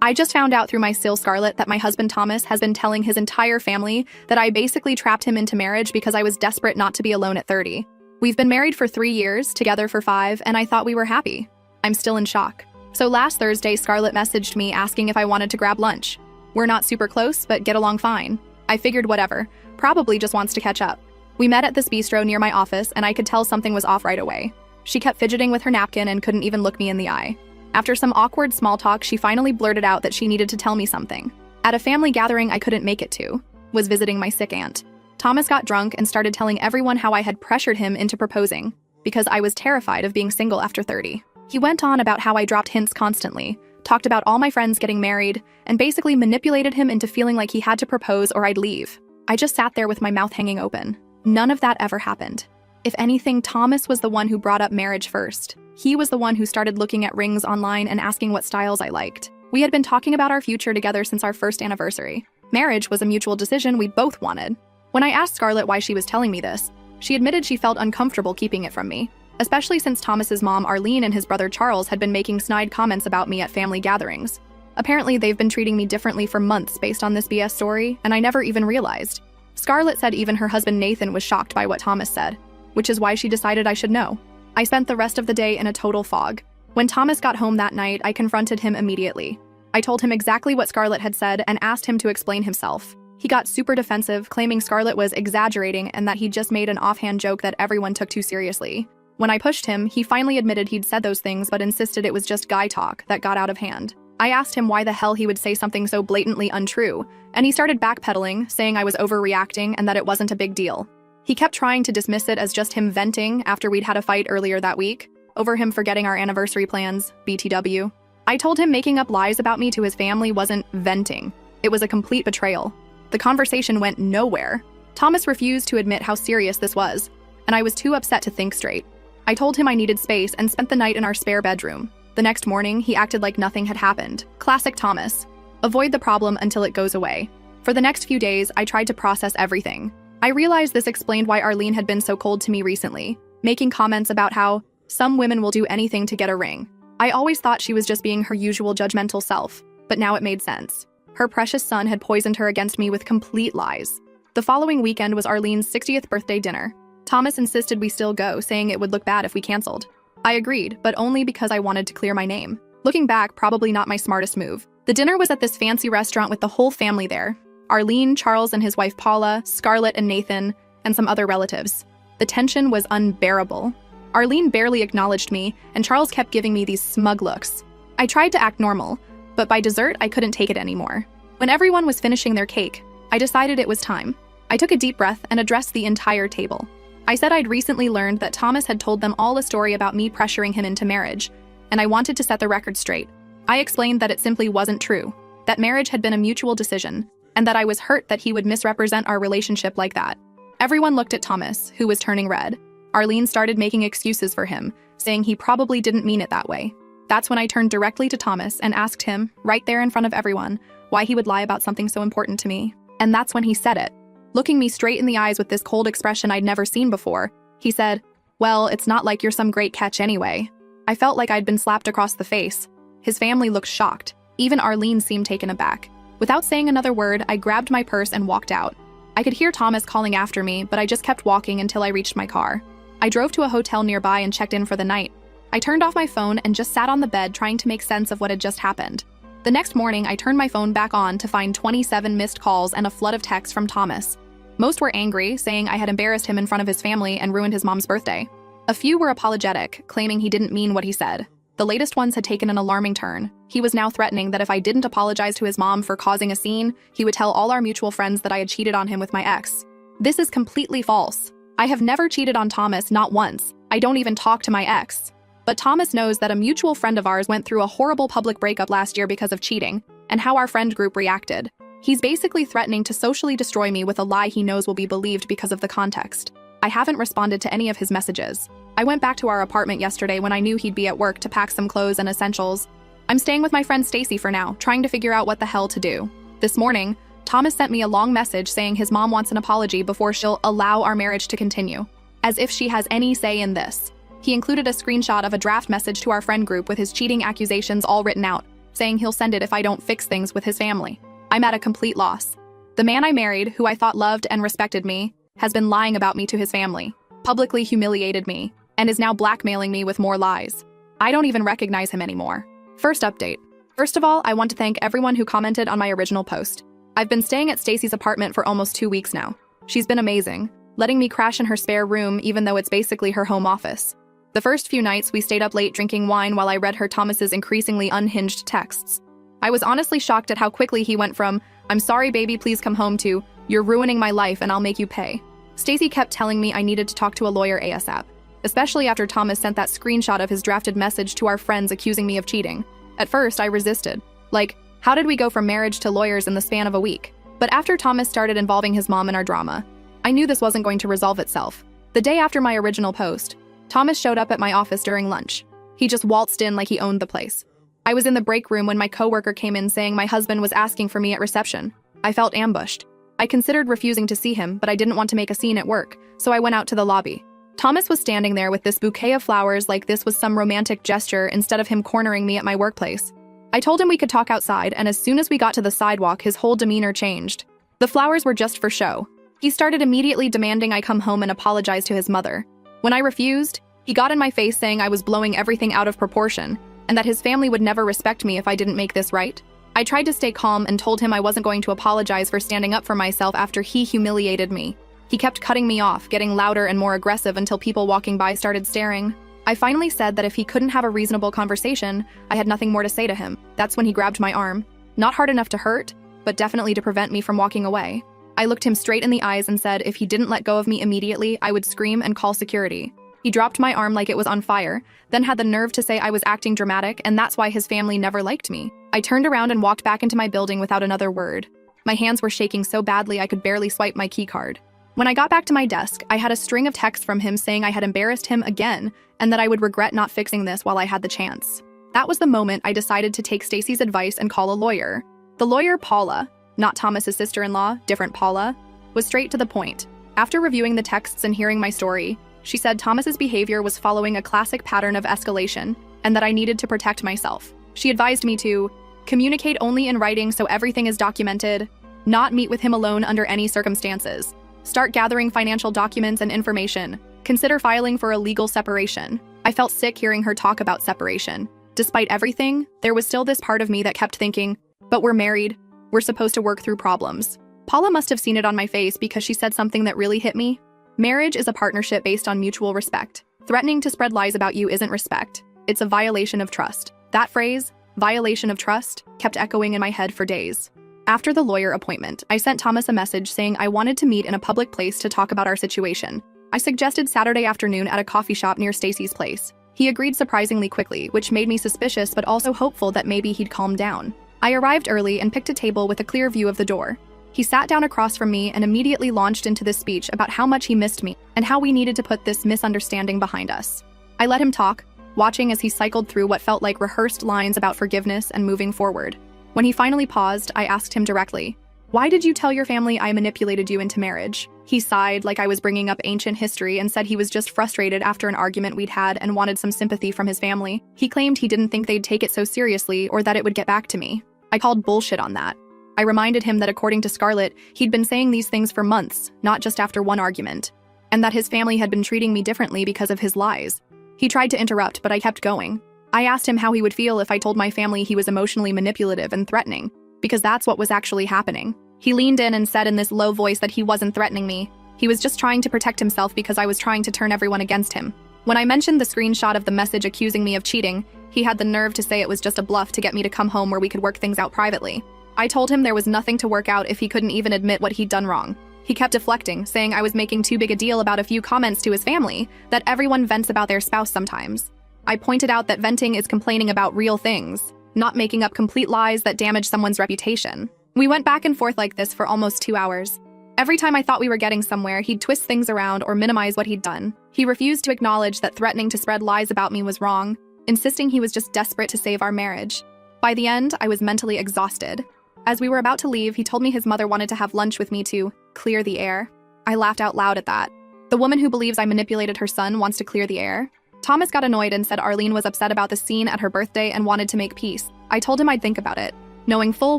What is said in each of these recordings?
I just found out through my still Scarlett that my husband Thomas has been telling his entire family that I basically trapped him into marriage because I was desperate not to be alone at 30. We've been married for 3 years, together for 5, and I thought we were happy. I'm still in shock. So last Thursday, Scarlett messaged me asking if I wanted to grab lunch. We're not super close, but get along fine. I figured whatever, probably just wants to catch up. We met at this bistro near my office, and I could tell something was off right away. She kept fidgeting with her napkin and couldn't even look me in the eye. After some awkward small talk, she finally blurted out that she needed to tell me something. At a family gathering I couldn't make it to, was visiting my sick aunt. Thomas got drunk and started telling everyone how I had pressured him into proposing, because I was terrified of being single after 30. He went on about how I dropped hints constantly, talked about all my friends getting married, and basically manipulated him into feeling like he had to propose or I'd leave. I just sat there with my mouth hanging open. None of that ever happened. If anything, Thomas was the one who brought up marriage first. He was the one who started looking at rings online and asking what styles I liked. We had been talking about our future together since our first anniversary. Marriage was a mutual decision we both wanted. When I asked Scarlett why she was telling me this, she admitted she felt uncomfortable keeping it from me, especially since Thomas's mom Arlene and his brother Charles had been making snide comments about me at family gatherings. Apparently, they've been treating me differently for months based on this BS story, and I never even realized. Scarlett said even her husband Nathan was shocked by what Thomas said, which is why she decided I should know. I spent the rest of the day in a total fog. When Thomas got home that night, I confronted him immediately. I told him exactly what Scarlett had said and asked him to explain himself. He got super defensive, claiming Scarlett was exaggerating and that he'd just made an offhand joke that everyone took too seriously. When I pushed him, he finally admitted he'd said those things but insisted it was just guy talk that got out of hand. I asked him why the hell he would say something so blatantly untrue, and he started backpedaling, saying I was overreacting and that it wasn't a big deal. He kept trying to dismiss it as just him venting after we'd had a fight earlier that week, over him forgetting our anniversary plans, BTW. I told him making up lies about me to his family wasn't venting. It was a complete betrayal. The conversation went nowhere. Thomas refused to admit how serious this was, and I was too upset to think straight. I told him I needed space and spent the night in our spare bedroom. The next morning, he acted like nothing had happened. Classic Thomas. Avoid the problem until it goes away. For the next few days, I tried to process everything. I realized this explained why Arlene had been so cold to me recently, making comments about how some women will do anything to get a ring. I always thought she was just being her usual judgmental self, but now it made sense. Her precious son had poisoned her against me with complete lies. The following weekend was Arlene's 60th birthday dinner. Thomas insisted we still go, saying it would look bad if we canceled. I agreed, but only because I wanted to clear my name. Looking back, probably not my smartest move. The dinner was at this fancy restaurant with the whole family there. Arlene, Charles and his wife Paula, Scarlett and Nathan, and some other relatives. The tension was unbearable. Arlene barely acknowledged me, and Charles kept giving me these smug looks. I tried to act normal, but by dessert, I couldn't take it anymore. When everyone was finishing their cake, I decided it was time. I took a deep breath and addressed the entire table. I said I'd recently learned that Thomas had told them all a story about me pressuring him into marriage, and I wanted to set the record straight. I explained that it simply wasn't true, that marriage had been a mutual decision, and that I was hurt that he would misrepresent our relationship like that. Everyone looked at Thomas, who was turning red. Arlene started making excuses for him, saying he probably didn't mean it that way. That's when I turned directly to Thomas and asked him, right there in front of everyone, why he would lie about something so important to me. And that's when he said it. Looking me straight in the eyes with this cold expression I'd never seen before, he said, "Well, it's not like you're some great catch anyway." I felt like I'd been slapped across the face. His family looked shocked. Even Arlene seemed taken aback. Without saying another word, I grabbed my purse and walked out. I could hear Thomas calling after me, but I just kept walking until I reached my car. I drove to a hotel nearby and checked in for the night. I turned off my phone and just sat on the bed trying to make sense of what had just happened. The next morning, I turned my phone back on to find 27 missed calls and a flood of texts from Thomas. Most were angry, saying I had embarrassed him in front of his family and ruined his mom's birthday. A few were apologetic, claiming he didn't mean what he said. The latest ones had taken an alarming turn. He was now threatening that if I didn't apologize to his mom for causing a scene, he would tell all our mutual friends that I had cheated on him with my ex. This is completely false. I have never cheated on Thomas, not once. I don't even talk to my ex. But Thomas knows that a mutual friend of ours went through a horrible public breakup last year because of cheating, and how our friend group reacted. He's basically threatening to socially destroy me with a lie he knows will be believed because of the context. I haven't responded to any of his messages. I went back to our apartment yesterday when I knew he'd be at work to pack some clothes and essentials. I'm staying with my friend Stacy for now, trying to figure out what the hell to do. This morning, Thomas sent me a long message saying his mom wants an apology before she'll allow our marriage to continue. As if she has any say in this. He included a screenshot of a draft message to our friend group with his cheating accusations all written out. saying he'll send it if I don't fix things with his family. I'm at a complete loss. The man I married, who I thought loved and respected me, has been lying about me to his family, publicly humiliated me, and is now blackmailing me with more lies. I don't even recognize him anymore. First update. First of all, I want to thank everyone who commented on my original post. I've been staying at Stacy's apartment for almost 2 weeks now. She's been amazing, letting me crash in her spare room even though it's basically her home office. The first few nights, we stayed up late drinking wine while I read her Thomas's increasingly unhinged texts. I was honestly shocked at how quickly he went from, "I'm sorry baby, please come home," to, "You're ruining my life and I'll make you pay." Stacy kept telling me I needed to talk to a lawyer ASAP, especially after Thomas sent that screenshot of his drafted message to our friends accusing me of cheating. At first, I resisted. Like, how did we go from marriage to lawyers in the span of a week? But after Thomas started involving his mom in our drama, I knew this wasn't going to resolve itself. The day after my original post, Thomas showed up at my office during lunch. He just waltzed in like he owned the place. I was in the break room when my coworker came in saying my husband was asking for me at reception. I felt ambushed. I considered refusing to see him, but I didn't want to make a scene at work, so I went out to the lobby. Thomas was standing there with this bouquet of flowers like this was some romantic gesture instead of him cornering me at my workplace. I told him we could talk outside, and as soon as we got to the sidewalk, his whole demeanor changed. The flowers were just for show. He started immediately demanding I come home and apologize to his mother. When I refused, he got in my face saying I was blowing everything out of proportion, and that his family would never respect me if I didn't make this right. I tried to stay calm and told him I wasn't going to apologize for standing up for myself after he humiliated me. He kept cutting me off, getting louder and more aggressive until people walking by started staring. I finally said that if he couldn't have a reasonable conversation, I had nothing more to say to him. That's when he grabbed my arm. Not hard enough to hurt, but definitely to prevent me from walking away. I looked him straight in the eyes and said if he didn't let go of me immediately, I would scream and call security. He dropped my arm like it was on fire, then had the nerve to say I was acting dramatic and that's why his family never liked me. I turned around and walked back into my building without another word. My hands were shaking so badly I could barely swipe my keycard. When I got back to my desk, I had a string of texts from him saying I had embarrassed him again and that I would regret not fixing this while I had the chance. That was the moment I decided to take Stacy's advice and call a lawyer. The lawyer, Paula, not Thomas's sister-in-law, different Paula, was straight to the point. After reviewing the texts and hearing my story, she said Thomas's behavior was following a classic pattern of escalation and that I needed to protect myself. She advised me to communicate only in writing so everything is documented, not meet with him alone under any circumstances, start gathering financial documents and information, consider filing for a legal separation. I felt sick hearing her talk about separation. Despite everything, there was still this part of me that kept thinking, but we're married, we're supposed to work through problems. Paula must have seen it on my face because she said something that really hit me. Marriage is a partnership based on mutual respect. Threatening to spread lies about you isn't respect. It's a violation of trust. That phrase, violation of trust, kept echoing in my head for days. After the lawyer appointment, I sent Thomas a message saying I wanted to meet in a public place to talk about our situation. I suggested Saturday afternoon at a coffee shop near Stacy's place. He agreed surprisingly quickly, which made me suspicious but also hopeful that maybe he'd calm down. I arrived early and picked a table with a clear view of the door. He sat down across from me and immediately launched into this speech about how much he missed me and how we needed to put this misunderstanding behind us. I let him talk, watching as he cycled through what felt like rehearsed lines about forgiveness and moving forward. When he finally paused, I asked him directly, "Why did you tell your family I manipulated you into marriage?" He sighed like I was bringing up ancient history and said he was just frustrated after an argument we'd had and wanted some sympathy from his family. He claimed he didn't think they'd take it so seriously or that it would get back to me. I called bullshit on that. I reminded him that according to Scarlett, he'd been saying these things for months, not just after one argument, and that his family had been treating me differently because of his lies. He tried to interrupt, but I kept going. I asked him how he would feel if I told my family he was emotionally manipulative and threatening, because that's what was actually happening. He leaned in and said in this low voice that he wasn't threatening me. He was just trying to protect himself because I was trying to turn everyone against him. When I mentioned the screenshot of the message accusing me of cheating, he had the nerve to say it was just a bluff to get me to come home where we could work things out privately. I told him there was nothing to work out if he couldn't even admit what he'd done wrong. He kept deflecting, saying I was making too big a deal about a few comments to his family, that everyone vents about their spouse sometimes. I pointed out that venting is complaining about real things, not making up complete lies that damage someone's reputation. We went back and forth like this for almost 2 hours. Every time I thought we were getting somewhere, he'd twist things around or minimize what he'd done. He refused to acknowledge that threatening to spread lies about me was wrong, insisting he was just desperate to save our marriage. By the end, I was mentally exhausted. As we were about to leave, he told me his mother wanted to have lunch with me to clear the air. I laughed out loud at that. The woman who believes I manipulated her son wants to clear the air? Thomas got annoyed and said Arlene was upset about the scene at her birthday and wanted to make peace. I told him I'd think about it, knowing full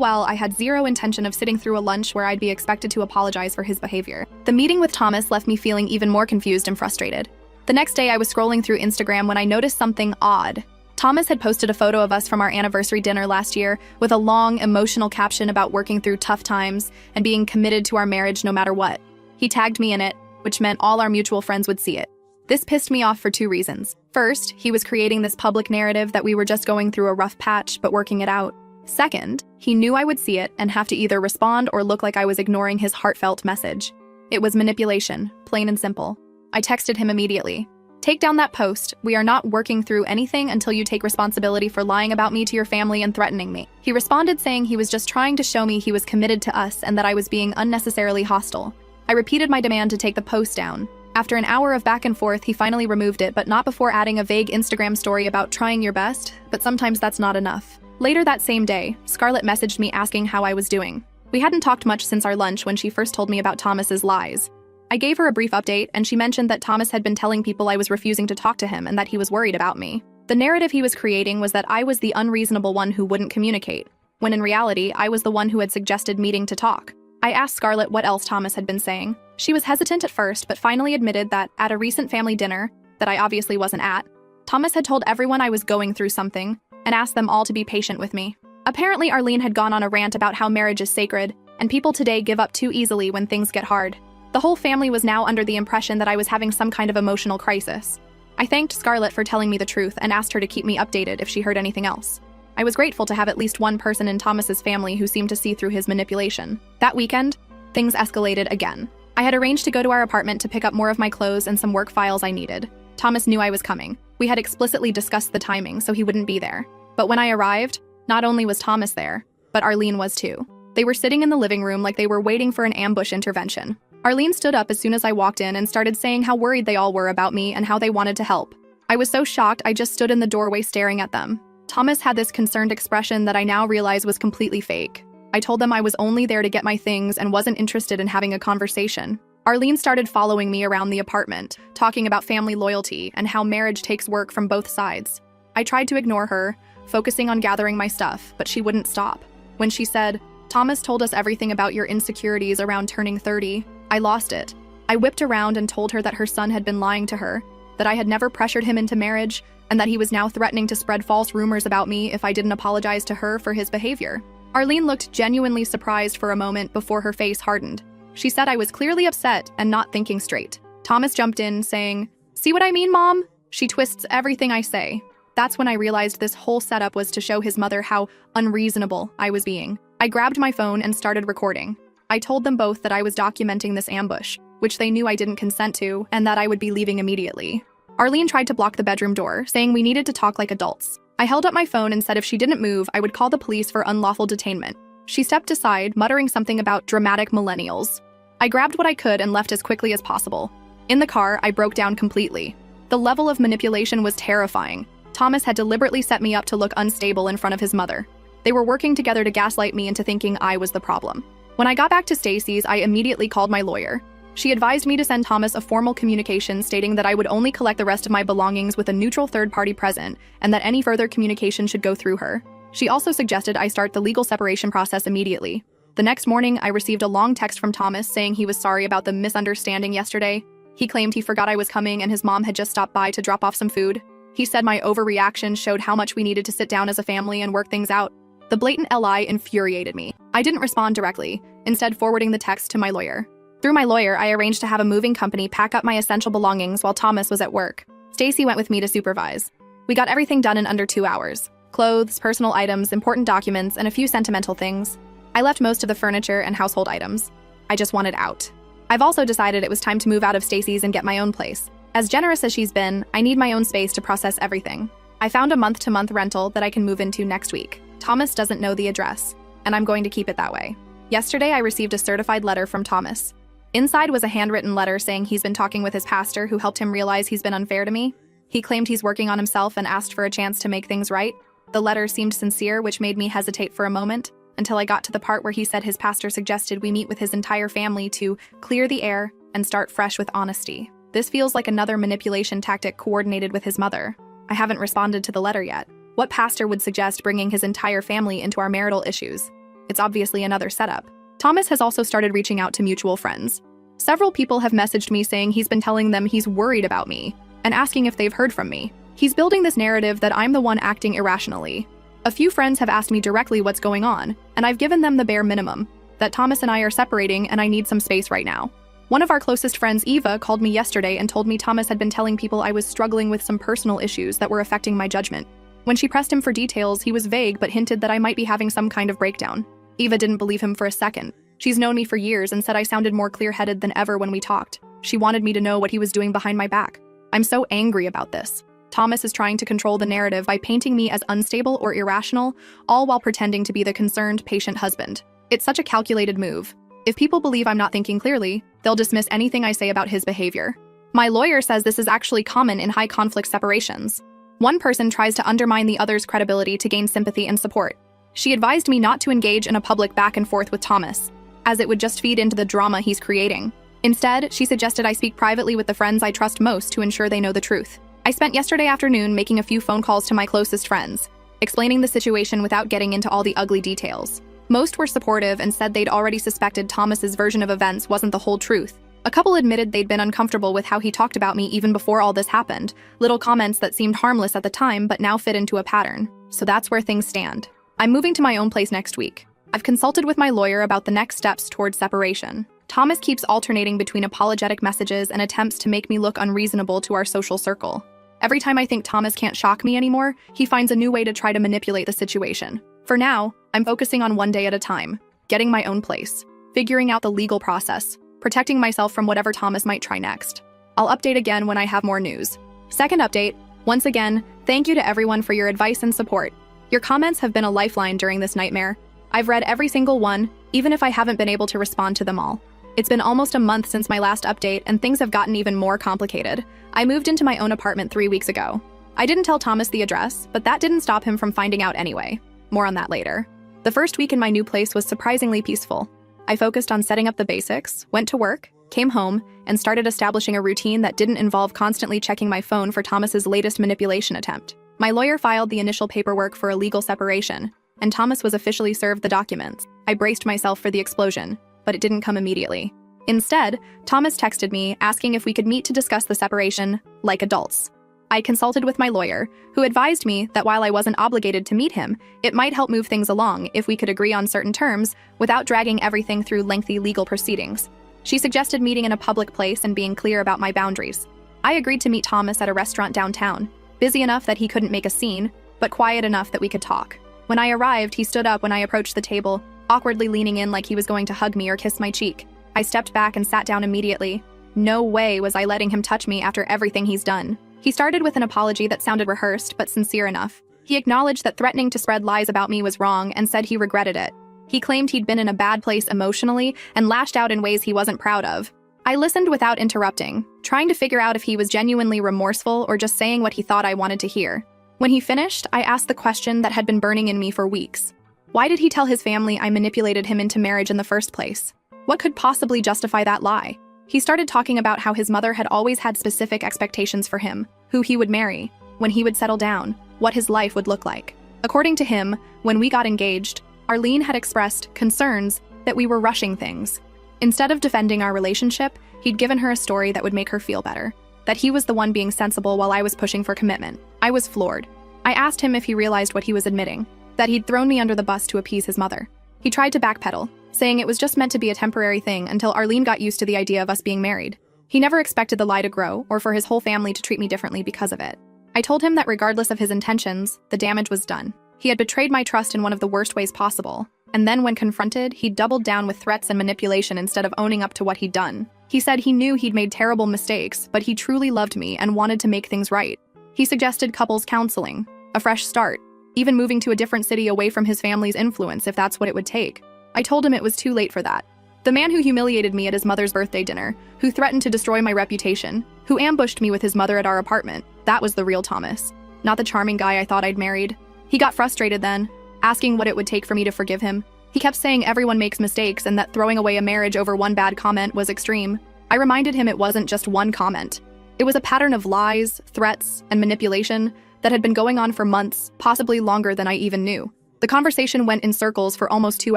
well I had zero intention of sitting through a lunch where I'd be expected to apologize for his behavior. The meeting with Thomas left me feeling even more confused and frustrated. The next day, I was scrolling through Instagram when I noticed something odd. Thomas had posted a photo of us from our anniversary dinner last year with a long, emotional caption about working through tough times and being committed to our marriage no matter what. He tagged me in it, which meant all our mutual friends would see it. This pissed me off for two reasons. First, he was creating this public narrative that we were just going through a rough patch but working it out. Second, he knew I would see it and have to either respond or look like I was ignoring his heartfelt message. It was manipulation, plain and simple. I texted him immediately. Take down that post. We are not working through anything until you take responsibility for lying about me to your family and threatening me. He responded saying he was just trying to show me he was committed to us and that I was being unnecessarily hostile. I repeated my demand to take the post down. After an hour of back and forth, he finally removed it, but not before adding a vague Instagram story about trying your best, but sometimes that's not enough. Later that same day, Scarlett messaged me asking how I was doing. We hadn't talked much since our lunch when she first told me about Thomas's lies. I gave her a brief update, and she mentioned that Thomas had been telling people I was refusing to talk to him and that he was worried about me. The narrative he was creating was that I was the unreasonable one who wouldn't communicate, when in reality, I was the one who had suggested meeting to talk. I asked Scarlett what else Thomas had been saying. She was hesitant at first, but finally admitted that, at a recent family dinner, that I obviously wasn't at, Thomas had told everyone I was going through something, and asked them all to be patient with me. Apparently, Arlene had gone on a rant about how marriage is sacred, and people today give up too easily when things get hard. The whole family was now under the impression that I was having some kind of emotional crisis. I thanked Scarlett for telling me the truth and asked her to keep me updated if she heard anything else. I was grateful to have at least one person in Thomas's family who seemed to see through his manipulation. That weekend, things escalated again. I had arranged to go to our apartment to pick up more of my clothes and some work files I needed. Thomas knew I was coming. We had explicitly discussed the timing, so he wouldn't be there. But when I arrived, not only was Thomas there, but Arlene was too. They were sitting in the living room like they were waiting for an ambush intervention. Arlene stood up as soon as I walked in and started saying how worried they all were about me and how they wanted to help. I was so shocked I just stood in the doorway staring at them. Thomas had this concerned expression that I now realize was completely fake. I told them I was only there to get my things and wasn't interested in having a conversation. Arlene started following me around the apartment, talking about family loyalty and how marriage takes work from both sides. I tried to ignore her, focusing on gathering my stuff, but she wouldn't stop. When she said, "Thomas told us everything about your insecurities around turning 30, I lost it. I whipped around and told her that her son had been lying to her, that I had never pressured him into marriage, and that he was now threatening to spread false rumors about me if I didn't apologize to her for his behavior." Arlene looked genuinely surprised for a moment before her face hardened. She said I was clearly upset and not thinking straight. Thomas jumped in, saying, "See what I mean, Mom? She twists everything I say." That's when I realized this whole setup was to show his mother how unreasonable I was being. I grabbed my phone and started recording. I told them both that I was documenting this ambush, which they knew I didn't consent to, and that I would be leaving immediately. Arlene tried to block the bedroom door, saying we needed to talk like adults. I held up my phone and said if she didn't move, I would call the police for unlawful detainment. She stepped aside, muttering something about dramatic millennials. I grabbed what I could and left as quickly as possible. In the car, I broke down completely. The level of manipulation was terrifying. Thomas had deliberately set me up to look unstable in front of his mother. They were working together to gaslight me into thinking I was the problem. When I got back to Stacy's, I immediately called my lawyer. She advised me to send Thomas a formal communication stating that I would only collect the rest of my belongings with a neutral third party present, and that any further communication should go through her. She also suggested I start the legal separation process immediately. The next morning, I received a long text from Thomas saying he was sorry about the misunderstanding yesterday. He claimed he forgot I was coming and his mom had just stopped by to drop off some food. He said my overreaction showed how much we needed to sit down as a family and work things out. The blatant lie infuriated me. I didn't respond directly, instead forwarding the text to my lawyer. Through my lawyer, I arranged to have a moving company pack up my essential belongings while Thomas was at work. Stacy went with me to supervise. We got everything done in under 2 hours. Clothes, personal items, important documents, and a few sentimental things. I left most of the furniture and household items. I just wanted out. I've also decided it was time to move out of Stacy's and get my own place. As generous as she's been, I need my own space to process everything. I found a month-to-month rental that I can move into next week. Thomas doesn't know the address, and I'm going to keep it that way. Yesterday, I received a certified letter from Thomas. Inside was a handwritten letter saying he's been talking with his pastor who helped him realize he's been unfair to me. He claimed he's working on himself and asked for a chance to make things right. The letter seemed sincere, which made me hesitate for a moment, until I got to the part where he said his pastor suggested we meet with his entire family to clear the air and start fresh with honesty. This feels like another manipulation tactic coordinated with his mother. I haven't responded to the letter yet. What pastor would suggest bringing his entire family into our marital issues? It's obviously another setup. Thomas has also started reaching out to mutual friends. Several people have messaged me saying he's been telling them he's worried about me and asking if they've heard from me. He's building this narrative that I'm the one acting irrationally. A few friends have asked me directly what's going on, and I've given them the bare minimum, that Thomas and I are separating and I need some space right now. One of our closest friends, Eva, called me yesterday and told me Thomas had been telling people I was struggling with some personal issues that were affecting my judgment. When she pressed him for details, he was vague but hinted that I might be having some kind of breakdown. Eva didn't believe him for a second. She's known me for years and said I sounded more clear-headed than ever when we talked. She wanted me to know what he was doing behind my back. I'm so angry about this. Thomas is trying to control the narrative by painting me as unstable or irrational, all while pretending to be the concerned, patient husband. It's such a calculated move. If people believe I'm not thinking clearly, they'll dismiss anything I say about his behavior. My lawyer says this is actually common in high-conflict separations. One person tries to undermine the other's credibility to gain sympathy and support. She advised me not to engage in a public back and forth with Thomas, as it would just feed into the drama he's creating. Instead, she suggested I speak privately with the friends I trust most to ensure they know the truth. I spent yesterday afternoon making a few phone calls to my closest friends, explaining the situation without getting into all the ugly details. Most were supportive and said they'd already suspected Thomas's version of events wasn't the whole truth. A couple admitted they'd been uncomfortable with how he talked about me even before all this happened, little comments that seemed harmless at the time but now fit into a pattern. So that's where things stand. I'm moving to my own place next week. I've consulted with my lawyer about the next steps towards separation. Thomas keeps alternating between apologetic messages and attempts to make me look unreasonable to our social circle. Every time I think Thomas can't shock me anymore, he finds a new way to try to manipulate the situation. For now, I'm focusing on one day at a time, getting my own place, figuring out the legal process, protecting myself from whatever Thomas might try next. I'll update again when I have more news. Second update, once again, thank you to everyone for your advice and support. Your comments have been a lifeline during this nightmare. I've read every single one, even if I haven't been able to respond to them all. It's been almost a month since my last update, and things have gotten even more complicated. I moved into my own apartment 3 weeks ago. I didn't tell Thomas the address, but that didn't stop him from finding out anyway. More on that later. The first week in my new place was surprisingly peaceful. I focused on setting up the basics, went to work, came home, and started establishing a routine that didn't involve constantly checking my phone for Thomas's latest manipulation attempt. My lawyer filed the initial paperwork for a legal separation, and Thomas was officially served the documents. I braced myself for the explosion, but it didn't come immediately. Instead, Thomas texted me asking if we could meet to discuss the separation like adults. I consulted with my lawyer, who advised me that while I wasn't obligated to meet him, it might help move things along if we could agree on certain terms without dragging everything through lengthy legal proceedings. She suggested meeting in a public place and being clear about my boundaries. I agreed to meet Thomas at a restaurant downtown, busy enough that he couldn't make a scene, but quiet enough that we could talk. When I arrived, he stood up when I approached the table, awkwardly leaning in like he was going to hug me or kiss my cheek. I stepped back and sat down immediately. No way was I letting him touch me after everything he's done. He started with an apology that sounded rehearsed but sincere enough. He acknowledged that threatening to spread lies about me was wrong and said he regretted it. He claimed he'd been in a bad place emotionally and lashed out in ways he wasn't proud of. I listened without interrupting, trying to figure out if he was genuinely remorseful or just saying what he thought I wanted to hear. When he finished, I asked the question that had been burning in me for weeks. Why did he tell his family I manipulated him into marriage in the first place? What could possibly justify that lie? He started talking about how his mother had always had specific expectations for him, who he would marry, when he would settle down, what his life would look like. According to him, when we got engaged, Arlene had expressed concerns that we were rushing things. Instead of defending our relationship, he'd given her a story that would make her feel better, that he was the one being sensible while I was pushing for commitment. I was floored. I asked him if he realized what he was admitting, that he'd thrown me under the bus to appease his mother. He tried to backpedal, saying it was just meant to be a temporary thing until Arlene got used to the idea of us being married. He never expected the lie to grow or for his whole family to treat me differently because of it. I told him that regardless of his intentions, the damage was done. He had betrayed my trust in one of the worst ways possible, and then when confronted, he doubled down with threats and manipulation instead of owning up to what he'd done. He said he knew he'd made terrible mistakes, but he truly loved me and wanted to make things right. He suggested couples counseling, a fresh start, even moving to a different city away from his family's influence if that's what it would take. I told him it was too late for that. The man who humiliated me at his mother's birthday dinner, who threatened to destroy my reputation, who ambushed me with his mother at our apartment, that was the real Thomas, not the charming guy I thought I'd married. He got frustrated then, asking what it would take for me to forgive him. He kept saying everyone makes mistakes and that throwing away a marriage over one bad comment was extreme. I reminded him it wasn't just one comment. It was a pattern of lies, threats, and manipulation, that had been going on for months, possibly longer than I even knew. The conversation went in circles for almost 2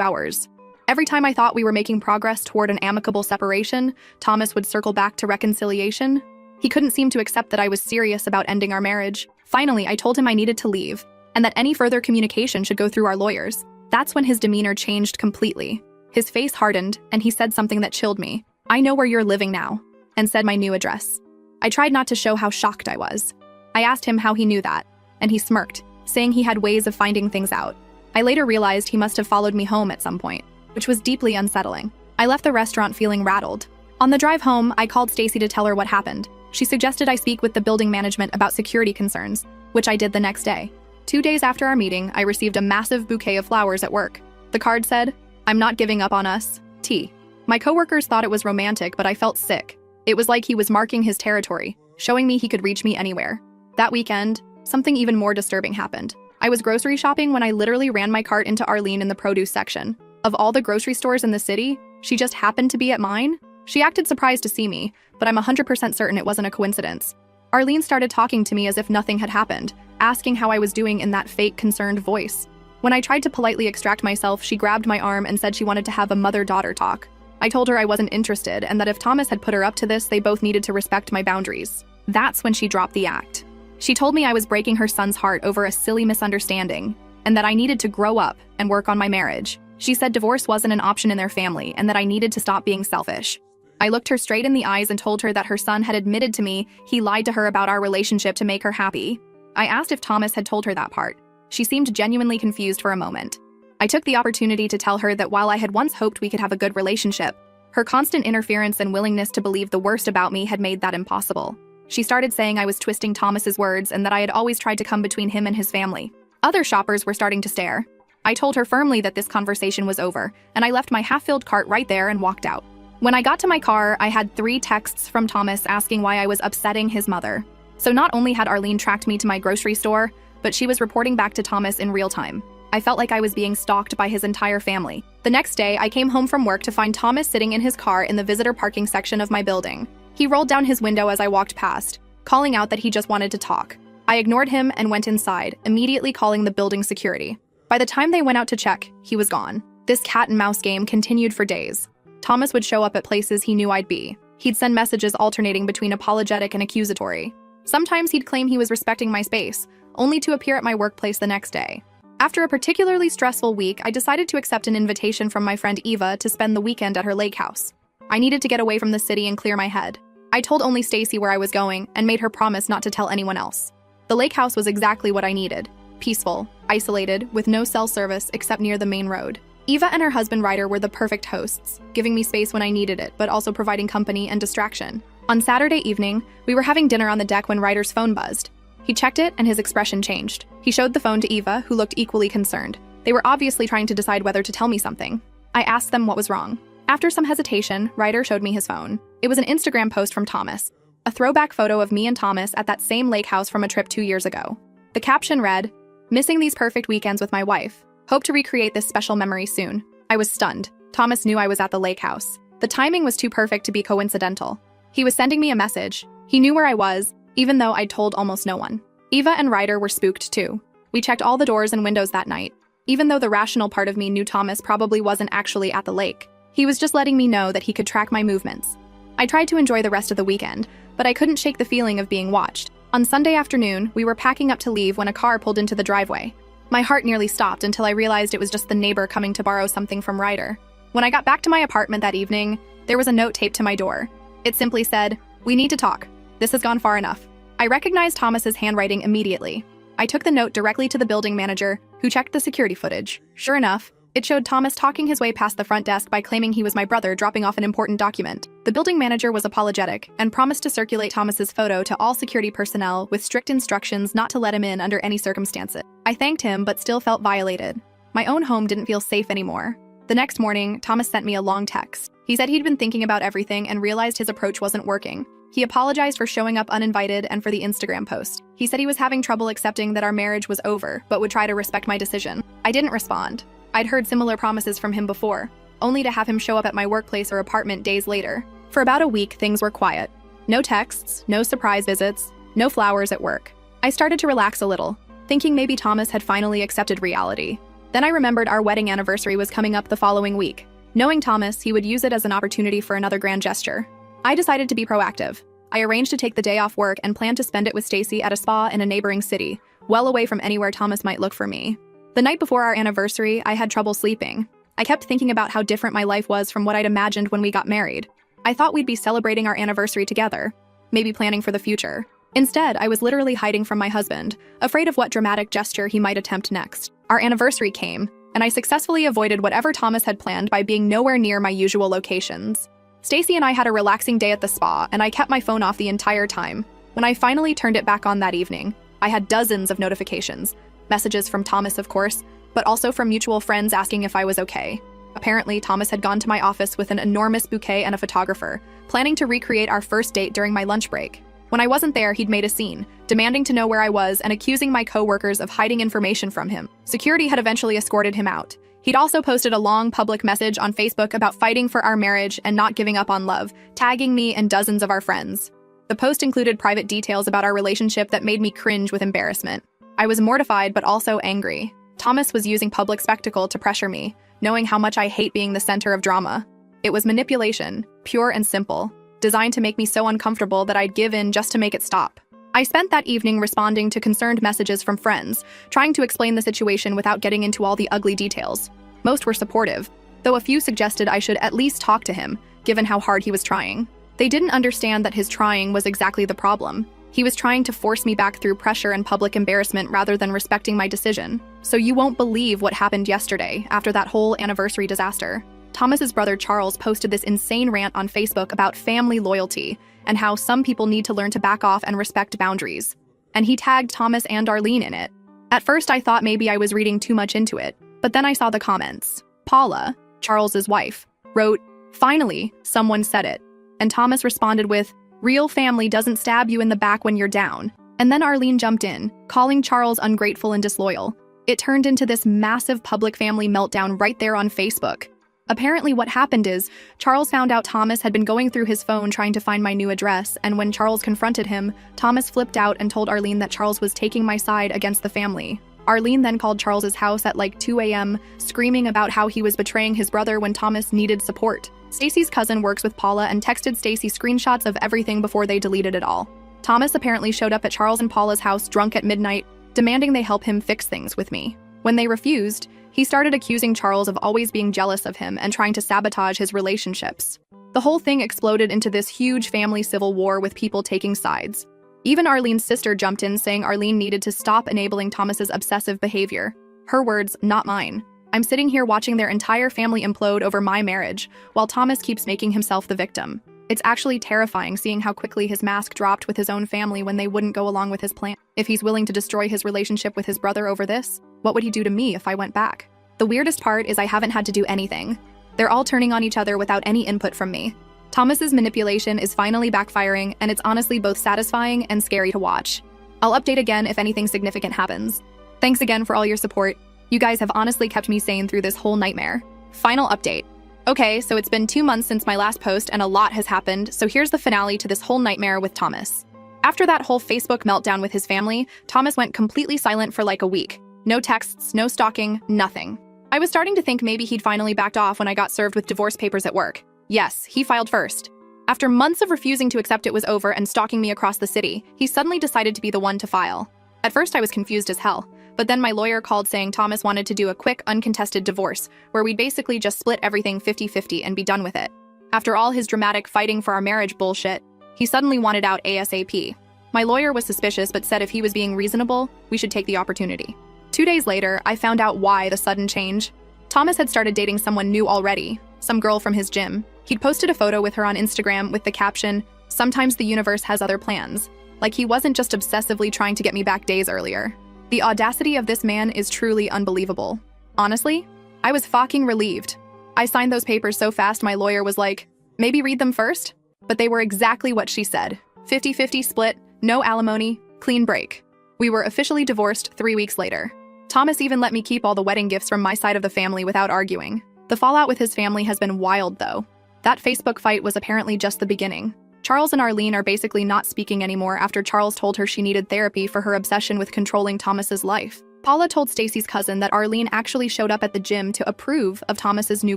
hours. Every time I thought we were making progress toward an amicable separation, Thomas would circle back to reconciliation. He couldn't seem to accept that I was serious about ending our marriage. Finally, I told him I needed to leave, and that any further communication should go through our lawyers. That's when his demeanor changed completely. His face hardened, and he said something that chilled me. "I know where you're living now," and said my new address. I tried not to show how shocked I was. I asked him how he knew that, and he smirked, saying he had ways of finding things out. I later realized he must have followed me home at some point, which was deeply unsettling. I left the restaurant feeling rattled. On the drive home, I called Stacy to tell her what happened. She suggested I speak with the building management about security concerns, which I did the next day. 2 days after our meeting, I received a massive bouquet of flowers at work. The card said, "I'm not giving up on us, T." My coworkers thought it was romantic, but I felt sick. It was like he was marking his territory, showing me he could reach me anywhere. That weekend, something even more disturbing happened. I was grocery shopping when I literally ran my cart into Arlene in the produce section. Of all the grocery stores in the city, she just happened to be at mine. She acted surprised to see me, but I'm 100% certain it wasn't a coincidence. Arlene started talking to me as if nothing had happened, asking how I was doing in that fake, concerned voice. When I tried to politely extract myself, she grabbed my arm and said she wanted to have a mother-daughter talk. I told her I wasn't interested and that if Thomas had put her up to this, they both needed to respect my boundaries. That's when she dropped the act. She told me I was breaking her son's heart over a silly misunderstanding, and that I needed to grow up and work on my marriage. She said divorce wasn't an option in their family and that I needed to stop being selfish. I looked her straight in the eyes and told her that her son had admitted to me he lied to her about our relationship to make her happy. I asked if Thomas had told her that part. She seemed genuinely confused for a moment. I took the opportunity to tell her that while I had once hoped we could have a good relationship, her constant interference and willingness to believe the worst about me had made that impossible. She started saying I was twisting Thomas's words and that I had always tried to come between him and his family. Other shoppers were starting to stare. I told her firmly that this conversation was over, and I left my half-filled cart right there and walked out. When I got to my car, I had 3 texts from Thomas asking why I was upsetting his mother. So not only had Arlene tracked me to my grocery store, but she was reporting back to Thomas in real time. I felt like I was being stalked by his entire family. The next day, I came home from work to find Thomas sitting in his car in the visitor parking section of my building. He rolled down his window as I walked past, calling out that he just wanted to talk. I ignored him and went inside, immediately calling the building security. By the time they went out to check, he was gone. This cat-and-mouse game continued for days. Thomas would show up at places he knew I'd be. He'd send messages alternating between apologetic and accusatory. Sometimes he'd claim he was respecting my space, only to appear at my workplace the next day. After a particularly stressful week, I decided to accept an invitation from my friend Eva to spend the weekend at her lake house. I needed to get away from the city and clear my head. I told only Stacy where I was going and made her promise not to tell anyone else. The lake house was exactly what I needed. Peaceful, isolated, with no cell service except near the main road. Eva and her husband Ryder were the perfect hosts, giving me space when I needed it, but also providing company and distraction. On Saturday evening, we were having dinner on the deck when Ryder's phone buzzed. He checked it and his expression changed. He showed the phone to Eva, who looked equally concerned. They were obviously trying to decide whether to tell me something. I asked them what was wrong. After some hesitation, Ryder showed me his phone. It was an Instagram post from Thomas, a throwback photo of me and Thomas at that same lake house from a trip 2 years ago. The caption read, "Missing these perfect weekends with my wife. Hope to recreate this special memory soon." I was stunned. Thomas knew I was at the lake house. The timing was too perfect to be coincidental. He was sending me a message. He knew where I was, even though I'd told almost no one. Eva and Ryder were spooked too. We checked all the doors and windows that night, even though the rational part of me knew Thomas probably wasn't actually at the lake. He was just letting me know that he could track my movements. I tried to enjoy the rest of the weekend, but I couldn't shake the feeling of being watched. On Sunday afternoon, we were packing up to leave when a car pulled into the driveway. My heart nearly stopped until I realized it was just the neighbor coming to borrow something from Ryder. When I got back to my apartment that evening, there was a note taped to my door. It simply said, "We need to talk. This has gone far enough." I recognized Thomas's handwriting immediately. I took the note directly to the building manager, who checked the security footage. Sure enough, it showed Thomas talking his way past the front desk by claiming he was my brother dropping off an important document. The building manager was apologetic and promised to circulate Thomas's photo to all security personnel with strict instructions not to let him in under any circumstances. I thanked him but still felt violated. My own home didn't feel safe anymore. The next morning, Thomas sent me a long text. He said he'd been thinking about everything and realized his approach wasn't working. He apologized for showing up uninvited and for the Instagram post. He said he was having trouble accepting that our marriage was over, but would try to respect my decision. I didn't respond. I'd heard similar promises from him before, only to have him show up at my workplace or apartment days later. For about a week, things were quiet. No texts, no surprise visits, no flowers at work. I started to relax a little, thinking maybe Thomas had finally accepted reality. Then I remembered our wedding anniversary was coming up the following week. Knowing Thomas, he would use it as an opportunity for another grand gesture. I decided to be proactive. I arranged to take the day off work and planned to spend it with Stacy at a spa in a neighboring city, well away from anywhere Thomas might look for me. The night before our anniversary, I had trouble sleeping. I kept thinking about how different my life was from what I'd imagined when we got married. I thought we'd be celebrating our anniversary together, maybe planning for the future. Instead, I was literally hiding from my husband, afraid of what dramatic gesture he might attempt next. Our anniversary came, and I successfully avoided whatever Thomas had planned by being nowhere near my usual locations. Stacy and I had a relaxing day at the spa, and I kept my phone off the entire time. When I finally turned it back on that evening, I had dozens of notifications. Messages from Thomas, of course, but also from mutual friends asking if I was okay. Apparently, Thomas had gone to my office with an enormous bouquet and a photographer, planning to recreate our first date during my lunch break. When I wasn't there, he'd made a scene, demanding to know where I was and accusing my co-workers of hiding information from him. Security had eventually escorted him out. He'd also posted a long public message on Facebook about fighting for our marriage and not giving up on love, tagging me and dozens of our friends. The post included private details about our relationship that made me cringe with embarrassment. I was mortified but also angry. Thomas was using public spectacle to pressure me, knowing how much I hate being the center of drama. It was manipulation, pure and simple, designed to make me so uncomfortable that I'd give in just to make it stop. I spent that evening responding to concerned messages from friends, trying to explain the situation without getting into all the ugly details. Most were supportive, though a few suggested I should at least talk to him, given how hard he was trying. They didn't understand that his trying was exactly the problem. He was trying to force me back through pressure and public embarrassment rather than respecting my decision. So you won't believe what happened yesterday after that whole anniversary disaster. Thomas's brother Charles posted this insane rant on Facebook about family loyalty and how some people need to learn to back off and respect boundaries. And he tagged Thomas and Arlene in it. At first, I thought maybe I was reading too much into it, but then I saw the comments. Paula, Charles's wife, wrote, "Finally, someone said it." And Thomas responded with, "Real family doesn't stab you in the back when you're down." And then Arlene jumped in, calling Charles ungrateful and disloyal. It turned into this massive public family meltdown right there on Facebook. Apparently what happened is, Charles found out Thomas had been going through his phone trying to find my new address, and when Charles confronted him, Thomas flipped out and told Arlene that Charles was taking my side against the family. Arlene then called Charles's house at like 2 a.m., screaming about how he was betraying his brother when Thomas needed support. Stacy's cousin works with Paula and texted Stacy screenshots of everything before they deleted it all. Thomas apparently showed up at Charles and Paula's house drunk at midnight, demanding they help him fix things with me. When they refused, he started accusing Charles of always being jealous of him and trying to sabotage his relationships. The whole thing exploded into this huge family civil war with people taking sides. Even Arlene's sister jumped in, saying Arlene needed to stop enabling Thomas's obsessive behavior. Her words, not mine. "I'm sitting here watching their entire family implode over my marriage, while Thomas keeps making himself the victim. It's actually terrifying seeing how quickly his mask dropped with his own family when they wouldn't go along with his plan. If he's willing to destroy his relationship with his brother over this, what would he do to me if I went back?" The weirdest part is I haven't had to do anything. They're all turning on each other without any input from me. Thomas's manipulation is finally backfiring, and it's honestly both satisfying and scary to watch. I'll update again if anything significant happens. Thanks again for all your support. You guys have honestly kept me sane through this whole nightmare. Final update. Okay, so it's been 2 months since my last post and a lot has happened, so here's the finale to this whole nightmare with Thomas. After that whole Facebook meltdown with his family, Thomas went completely silent for like a week. No texts, no stalking, nothing. I was starting to think maybe he'd finally backed off when I got served with divorce papers at work. Yes, he filed first. After months of refusing to accept it was over and stalking me across the city, he suddenly decided to be the one to file. At first I was confused as hell, but then my lawyer called saying Thomas wanted to do a quick, uncontested divorce, where we'd basically just split everything 50-50 and be done with it. After all his dramatic fighting for our marriage bullshit, he suddenly wanted out ASAP. My lawyer was suspicious but said if he was being reasonable, we should take the opportunity. 2 days later, I found out why the sudden change. Thomas had started dating someone new already, some girl from his gym. He'd posted a photo with her on Instagram with the caption, "Sometimes the universe has other plans." Like he wasn't just obsessively trying to get me back days earlier. The audacity of this man is truly unbelievable. Honestly, I was fucking relieved. I signed those papers so fast my lawyer was like, "Maybe read them first?" But they were exactly what she said. 50-50 split, no alimony, clean break. We were officially divorced 3 weeks later. Thomas even let me keep all the wedding gifts from my side of the family without arguing. The fallout with his family has been wild though. That Facebook fight was apparently just the beginning. Charles and Arlene are basically not speaking anymore after Charles told her she needed therapy for her obsession with controlling Thomas's life. Paula told Stacy's cousin that Arlene actually showed up at the gym to approve of Thomas's new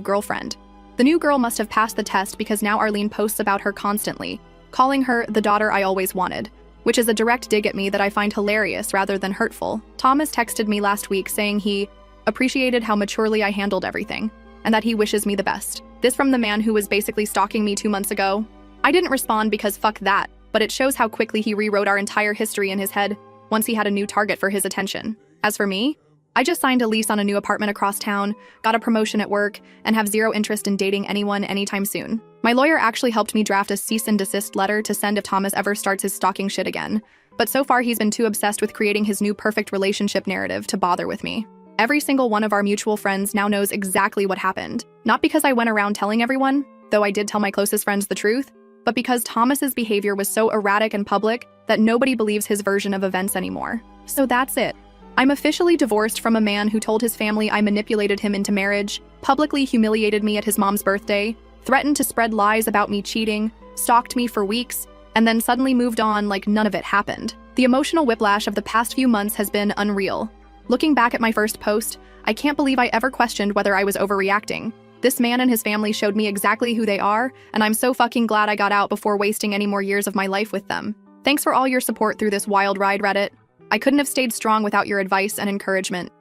girlfriend. The new girl must have passed the test because now Arlene posts about her constantly, calling her the daughter I always wanted, which is a direct dig at me that I find hilarious rather than hurtful. Thomas texted me last week saying he appreciated how maturely I handled everything, and that he wishes me the best. This from the man who was basically stalking me 2 months ago. I didn't respond because fuck that, but it shows how quickly he rewrote our entire history in his head once he had a new target for his attention. As for me, I just signed a lease on a new apartment across town, got a promotion at work, and have zero interest in dating anyone anytime soon. My lawyer actually helped me draft a cease and desist letter to send if Thomas ever starts his stalking shit again, but so far he's been too obsessed with creating his new perfect relationship narrative to bother with me. Every single one of our mutual friends now knows exactly what happened. Not because I went around telling everyone, though I did tell my closest friends the truth, but because Thomas's behavior was so erratic and public that nobody believes his version of events anymore. So that's it. I'm officially divorced from a man who told his family I manipulated him into marriage, publicly humiliated me at his mom's birthday, threatened to spread lies about me cheating, stalked me for weeks, and then suddenly moved on like none of it happened. The emotional whiplash of the past few months has been unreal. Looking back at my first post, I can't believe I ever questioned whether I was overreacting. This man and his family showed me exactly who they are, and I'm so fucking glad I got out before wasting any more years of my life with them. Thanks for all your support through this wild ride, Reddit. I couldn't have stayed strong without your advice and encouragement.